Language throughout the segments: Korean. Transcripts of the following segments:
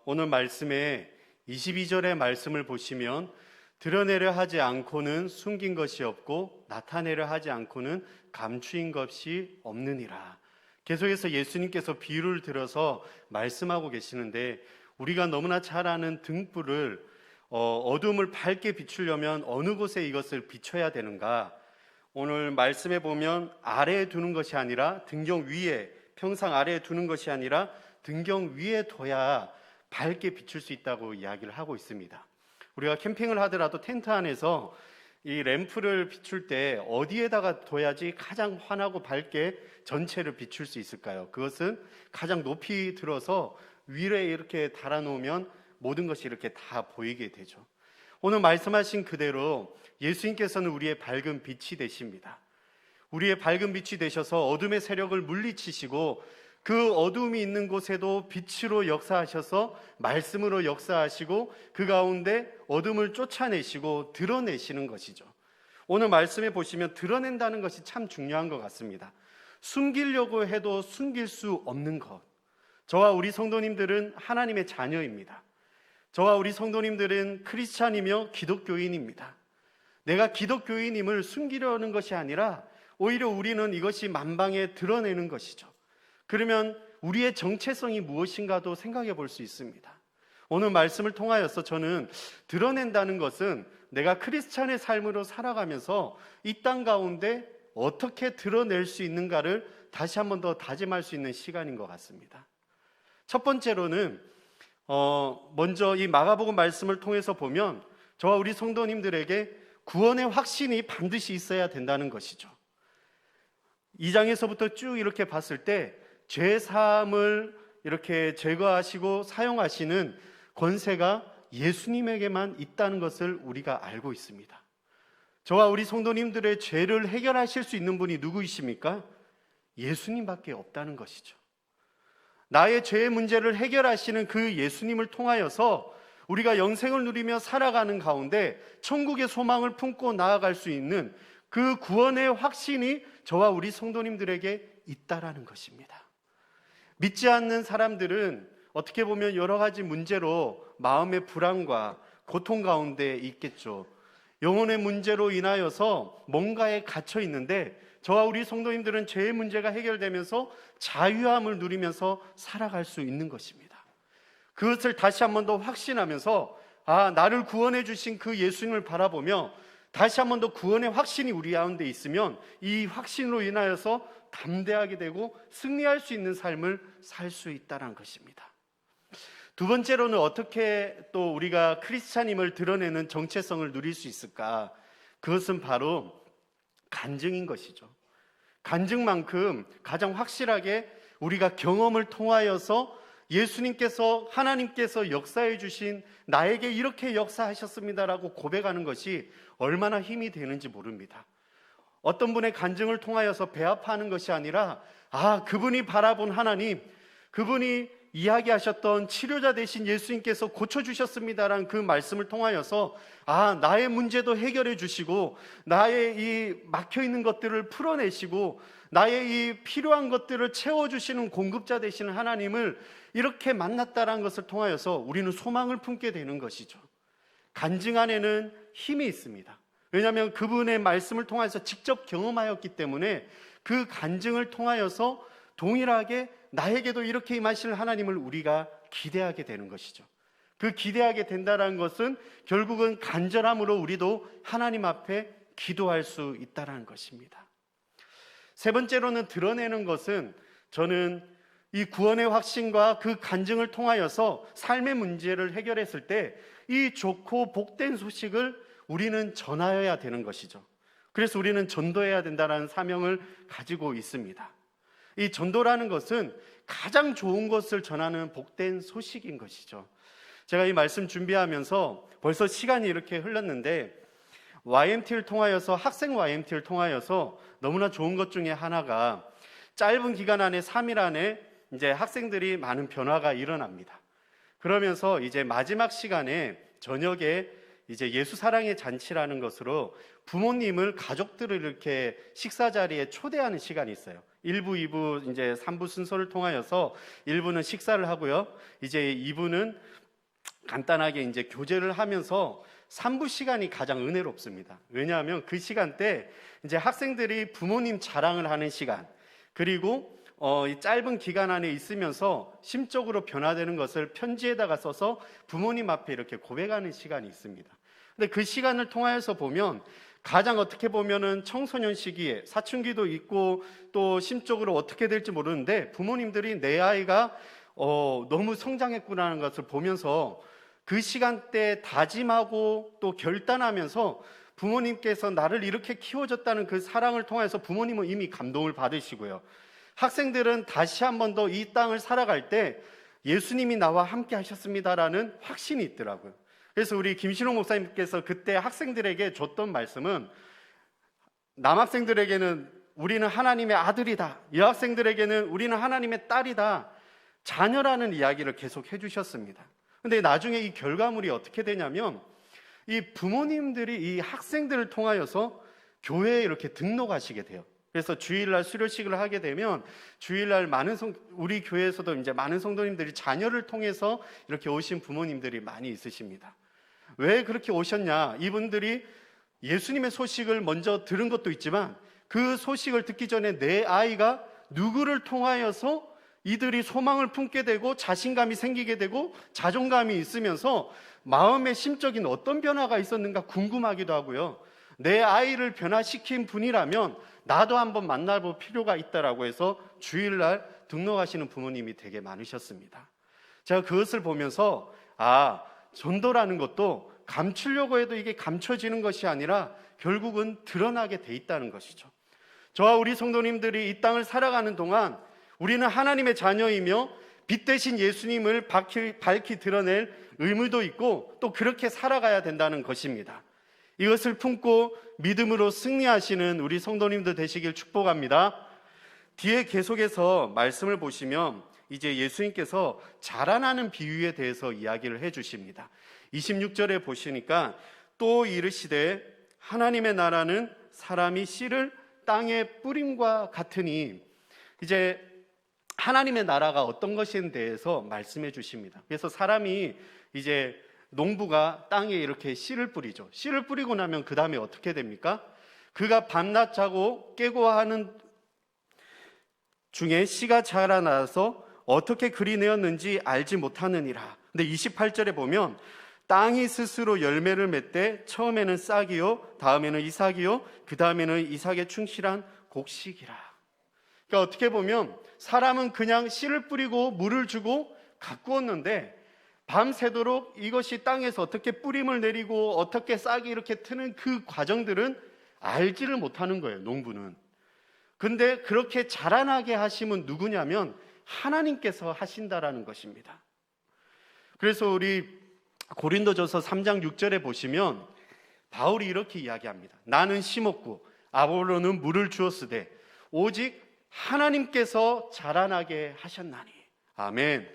오늘 말씀에 22절의 말씀을 보시면 드러내려 하지 않고는 숨긴 것이 없고 나타내려 하지 않고는 감추인 것이 없느니라. 계속해서 예수님께서 비유를 들어서 말씀하고 계시는데, 우리가 너무나 잘 아는 등불을 어둠을 밝게 비추려면 어느 곳에 이것을 비춰야 되는가? 오늘 말씀에 보면 아래에 두는 것이 아니라 등경 위에, 평상 아래에 두는 것이 아니라 등경 위에 둬야 밝게 비출 수 있다고 이야기를 하고 있습니다. 우리가 캠핑을 하더라도 텐트 안에서 이 램프를 비출 때 어디에다가 둬야지 가장 환하고 밝게 전체를 비출 수 있을까요? 그것은 가장 높이 들어서 위에 이렇게 달아놓으면 모든 것이 이렇게 다 보이게 되죠. 오늘 말씀하신 그대로 예수님께서는 우리의 밝은 빛이 되십니다. 우리의 밝은 빛이 되셔서 어둠의 세력을 물리치시고 그 어둠이 있는 곳에도 빛으로 역사하셔서 말씀으로 역사하시고 그 가운데 어둠을 쫓아내시고 드러내시는 것이죠. 오늘 말씀에 보시면 드러낸다는 것이 참 중요한 것 같습니다. 숨기려고 해도 숨길 수 없는 것. 저와 우리 성도님들은 하나님의 자녀입니다. 저와 우리 성도님들은 크리스찬이며 기독교인입니다. 내가 기독교인임을 숨기려는 것이 아니라 오히려 우리는 이것이 만방에 드러내는 것이죠. 그러면 우리의 정체성이 무엇인가도 생각해 볼 수 있습니다. 오늘 말씀을 통하여서 저는 드러낸다는 것은 내가 크리스찬의 삶으로 살아가면서 이 땅 가운데 어떻게 드러낼 수 있는가를 다시 한 번 더 다짐할 수 있는 시간인 것 같습니다. 첫 번째로는 먼저 이 마가복음 말씀을 통해서 보면 저와 우리 성도님들에게 구원의 확신이 반드시 있어야 된다는 것이죠. 2장에서부터 쭉 이렇게 봤을 때 죄 사함을 이렇게 제거하시고 사용하시는 권세가 예수님에게만 있다는 것을 우리가 알고 있습니다. 저와 우리 성도님들의 죄를 해결하실 수 있는 분이 누구이십니까? 예수님밖에 없다는 것이죠. 나의 죄의 문제를 해결하시는 그 예수님을 통하여서 우리가 영생을 누리며 살아가는 가운데 천국의 소망을 품고 나아갈 수 있는 그 구원의 확신이 저와 우리 성도님들에게 있다라는 것입니다. 믿지 않는 사람들은 어떻게 보면 여러 가지 문제로 마음의 불안과 고통 가운데 있겠죠. 영혼의 문제로 인하여서 뭔가에 갇혀 있는데 저와 우리 성도님들은 죄의 문제가 해결되면서 자유함을 누리면서 살아갈 수 있는 것입니다. 그것을 다시 한 번 더 확신하면서 나를 구원해 주신 그 예수님을 바라보며 다시 한 번 더 구원의 확신이 우리 가운데 있으면 이 확신으로 인하여서 담대하게 되고 승리할 수 있는 삶을 살 수 있다는 것입니다. 두 번째로는 어떻게 또 우리가 크리스찬임을 드러내는 정체성을 누릴 수 있을까? 그것은 바로 간증인 것이죠. 간증만큼 가장 확실하게 우리가 경험을 통하여서 예수님께서, 하나님께서 역사해 주신 나에게 이렇게 역사하셨습니다라고 고백하는 것이 얼마나 힘이 되는지 모릅니다. 어떤 분의 간증을 통하여서 배합하는 것이 아니라 그분이 바라본 하나님, 그분이 이야기하셨던 치료자 되신 예수님께서 고쳐주셨습니다라는 그 말씀을 통하여서 나의 문제도 해결해 주시고 나의 이 막혀있는 것들을 풀어내시고 나의 이 필요한 것들을 채워주시는 공급자 되시는 하나님을 이렇게 만났다라는 것을 통하여서 우리는 소망을 품게 되는 것이죠. 간증 안에는 힘이 있습니다. 왜냐하면 그분의 말씀을 통해서 직접 경험하였기 때문에 그 간증을 통하여서 동일하게 나에게도 이렇게 임하실 하나님을 우리가 기대하게 되는 것이죠. 그 기대하게 된다는 것은 결국은 간절함으로 우리도 하나님 앞에 기도할 수 있다는 것입니다. 세 번째로는 드러내는 것은 저는 이 구원의 확신과 그 간증을 통하여서 삶의 문제를 해결했을 때 이 좋고 복된 소식을 우리는 전하여야 되는 것이죠. 그래서 우리는 전도해야 된다는 사명을 가지고 있습니다. 이 전도라는 것은 가장 좋은 것을 전하는 복된 소식인 것이죠. 제가 이 말씀 준비하면서 벌써 시간이 이렇게 흘렀는데 YMT를 통하여서, 학생 YMT를 통하여서 너무나 좋은 것 중에 하나가 짧은 기간 안에 3일 안에 이제 학생들이 많은 변화가 일어납니다. 그러면서 이제 마지막 시간에 저녁에 이제 예수 사랑의 잔치라는 것으로 부모님을, 가족들을 이렇게 식사 자리에 초대하는 시간이 있어요. 1부, 2부, 이제 3부 순서를 통하여서 1부는 식사를 하고요. 이제 2부는 간단하게 이제 교제를 하면서 3부 시간이 가장 은혜롭습니다. 왜냐하면 그 시간 때 이제 학생들이 부모님 자랑을 하는 시간, 그리고 이 짧은 기간 안에 있으면서 심적으로 변화되는 것을 편지에다가 써서 부모님 앞에 이렇게 고백하는 시간이 있습니다. 근데 그 시간을 통하여서 보면 가장 어떻게 보면은 청소년 시기에 사춘기도 있고 또 심적으로 어떻게 될지 모르는데 부모님들이 내 아이가 너무 성장했구나는 것을 보면서 그 시간대 다짐하고 또 결단하면서 부모님께서 나를 이렇게 키워줬다는 그 사랑을 통해서 부모님은 이미 감동을 받으시고요. 학생들은 다시 한 번 더 이 땅을 살아갈 때 예수님이 나와 함께 하셨습니다라는 확신이 있더라고요. 그래서 우리 김신호 목사님께서 그때 학생들에게 줬던 말씀은 남학생들에게는 우리는 하나님의 아들이다, 여학생들에게는 우리는 하나님의 딸이다, 자녀라는 이야기를 계속 해주셨습니다. 근데 나중에 이 결과물이 어떻게 되냐면 이 부모님들이 이 학생들을 통하여서 교회에 이렇게 등록하시게 돼요. 그래서 주일날 수료식을 하게 되면 주일날 우리 교회에서도 이제 많은 성도님들이 자녀를 통해서 이렇게 오신 부모님들이 많이 있으십니다. 왜 그렇게 오셨냐? 이분들이 예수님의 소식을 먼저 들은 것도 있지만 그 소식을 듣기 전에 내 아이가 누구를 통하여서 이들이 소망을 품게 되고 자신감이 생기게 되고 자존감이 있으면서 마음의 심적인 어떤 변화가 있었는가 궁금하기도 하고요. 내 아이를 변화시킨 분이라면 나도 한번 만나볼 필요가 있다라고 해서 주일날 등록하시는 부모님이 되게 많으셨습니다. 제가 그것을 보면서 전도라는 것도 감추려고 해도 이게 감춰지는 것이 아니라 결국은 드러나게 돼 있다는 것이죠. 저와 우리 성도님들이 이 땅을 살아가는 동안 우리는 하나님의 자녀이며 빛 대신 예수님을 밝히 드러낼 의무도 있고 또 그렇게 살아가야 된다는 것입니다. 이것을 품고 믿음으로 승리하시는 우리 성도님들 되시길 축복합니다. 뒤에 계속해서 말씀을 보시면 이제 예수님께서 자라나는 비유에 대해서 이야기를 해주십니다. 26절에 보시니까 또 이르시되 하나님의 나라는 사람이 씨를 땅에 뿌림과 같으니, 이제 하나님의 나라가 어떤 것에 대해서 말씀해 주십니다. 그래서 사람이 이제 농부가 땅에 이렇게 씨를 뿌리죠. 씨를 뿌리고 나면 그 다음에 어떻게 됩니까? 그가 밤낮 자고 깨고 하는 중에 씨가 자라나서 어떻게 그리 내었는지 알지 못하느니라. 근데 28절에 보면 땅이 스스로 열매를 맺되 처음에는 싹이요, 다음에는 이삭이요, 그 다음에는 이삭에 충실한 곡식이라. 그러니까 어떻게 보면 사람은 그냥 씨를 뿌리고 물을 주고 가꾸었는데 밤새도록 이것이 땅에서 어떻게 뿌림을 내리고 어떻게 싹이 이렇게 트는 그 과정들은 알지를 못하는 거예요, 농부는. 근데 그렇게 자라나게 하심은 누구냐면 하나님께서 하신다라는 것입니다. 그래서 우리 고린도전서 3장 6절에 보시면 바울이 이렇게 이야기합니다. 나는 심었고 아볼로는 물을 주었으되 오직 하나님께서 자라나게 하셨나니. 아멘.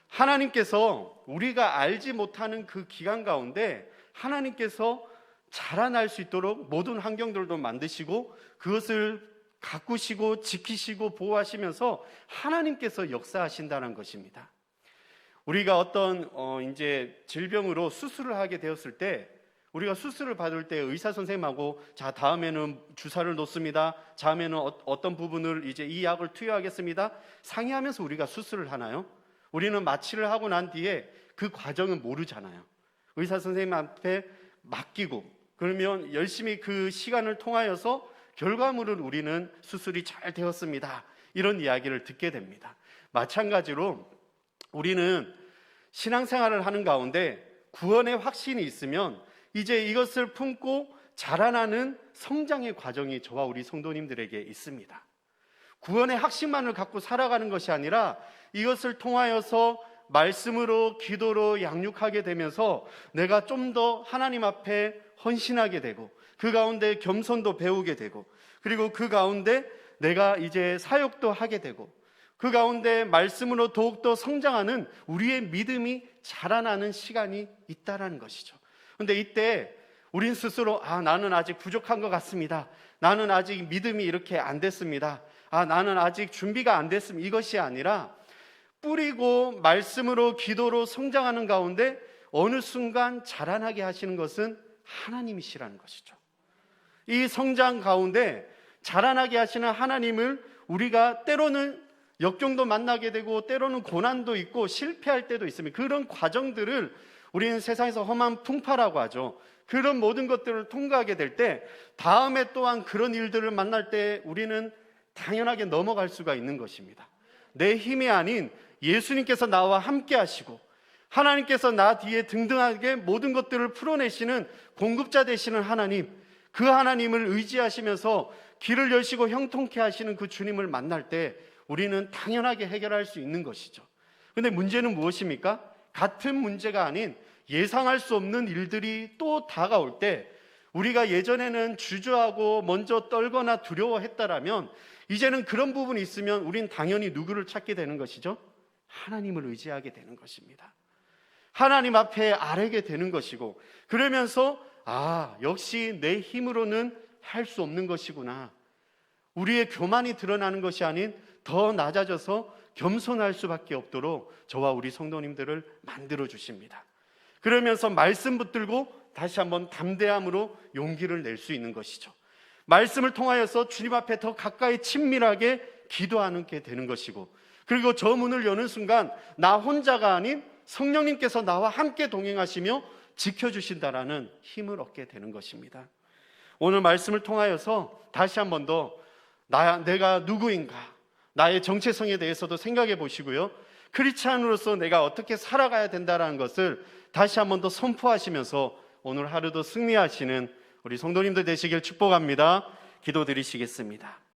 하나님께서 우리가 알지 못하는 그 기간 가운데 하나님께서 자라날 수 있도록 모든 환경들도 만드시고 그것을 가꾸시고 지키시고 보호하시면서 하나님께서 역사하신다는 것입니다. 우리가 어떤 이제 질병으로 수술을 하게 되었을 때 우리가 수술을 받을 때 의사 선생님하고 자 다음에는 주사를 놓습니다. 다음에는 어떤 부분을 이제 이 약을 투여하겠습니다. 상의하면서 우리가 수술을 하나요? 우리는 마취를 하고 난 뒤에 그 과정은 모르잖아요. 의사 선생님 앞에 맡기고 그러면 열심히 그 시간을 통하여서 결과물은 우리는 수술이 잘 되었습니다. 이런 이야기를 듣게 됩니다. 마찬가지로 우리는 신앙생활을 하는 가운데 구원의 확신이 있으면 이제 이것을 품고 자라나는 성장의 과정이 저와 우리 성도님들에게 있습니다. 구원의 확신만을 갖고 살아가는 것이 아니라 이것을 통하여서 말씀으로 기도로 양육하게 되면서 내가 좀 더 하나님 앞에 헌신하게 되고 그 가운데 겸손도 배우게 되고 그리고 그 가운데 내가 이제 사역도 하게 되고 그 가운데 말씀으로 더욱더 성장하는 우리의 믿음이 자라나는 시간이 있다라는 것이죠. 그런데 이때 우린 스스로 나는 아직 부족한 것 같습니다. 나는 아직 믿음이 이렇게 안 됐습니다. 나는 아직 준비가 안 됐음, 이것이 아니라 뿌리고 말씀으로 기도로 성장하는 가운데 어느 순간 자라나게 하시는 것은 하나님이시라는 것이죠. 이 성장 가운데 자라나게 하시는 하나님을 우리가 때로는 역경도 만나게 되고 때로는 고난도 있고 실패할 때도 있습니다. 그런 과정들을 우리는 세상에서 험한 풍파라고 하죠. 그런 모든 것들을 통과하게 될 때 다음에 또한 그런 일들을 만날 때 우리는 당연하게 넘어갈 수가 있는 것입니다. 내 힘이 아닌 예수님께서 나와 함께 하시고 하나님께서 나 뒤에 등등하게 모든 것들을 풀어내시는 공급자 되시는 하나님, 그 하나님을 의지하시면서 길을 여시고 형통케 하시는 그 주님을 만날 때 우리는 당연하게 해결할 수 있는 것이죠. 그런데 문제는 무엇입니까? 같은 문제가 아닌 예상할 수 없는 일들이 또 다가올 때 우리가 예전에는 주저하고 먼저 떨거나 두려워했다라면 이제는 그런 부분이 있으면 우린 당연히 누구를 찾게 되는 것이죠? 하나님을 의지하게 되는 것입니다. 하나님 앞에 아뢰게 되는 것이고, 그러면서 역시 내 힘으로는 할 수 없는 것이구나, 우리의 교만이 드러나는 것이 아닌 더 낮아져서 겸손할 수밖에 없도록 저와 우리 성도님들을 만들어 주십니다. 그러면서 말씀 붙들고 다시 한번 담대함으로 용기를 낼 수 있는 것이죠. 말씀을 통하여서 주님 앞에 더 가까이 친밀하게 기도하는 게 되는 것이고, 그리고 저 문을 여는 순간 나 혼자가 아닌 성령님께서 나와 함께 동행하시며 지켜주신다라는 힘을 얻게 되는 것입니다. 오늘 말씀을 통하여서 다시 한 번 더 내가 누구인가, 나의 정체성에 대해서도 생각해 보시고요, 크리스찬으로서 내가 어떻게 살아가야 된다는 것을 다시 한 번 더 선포하시면서 오늘 하루도 승리하시는 우리 성도님들 되시길 축복합니다. 기도드리시겠습니다.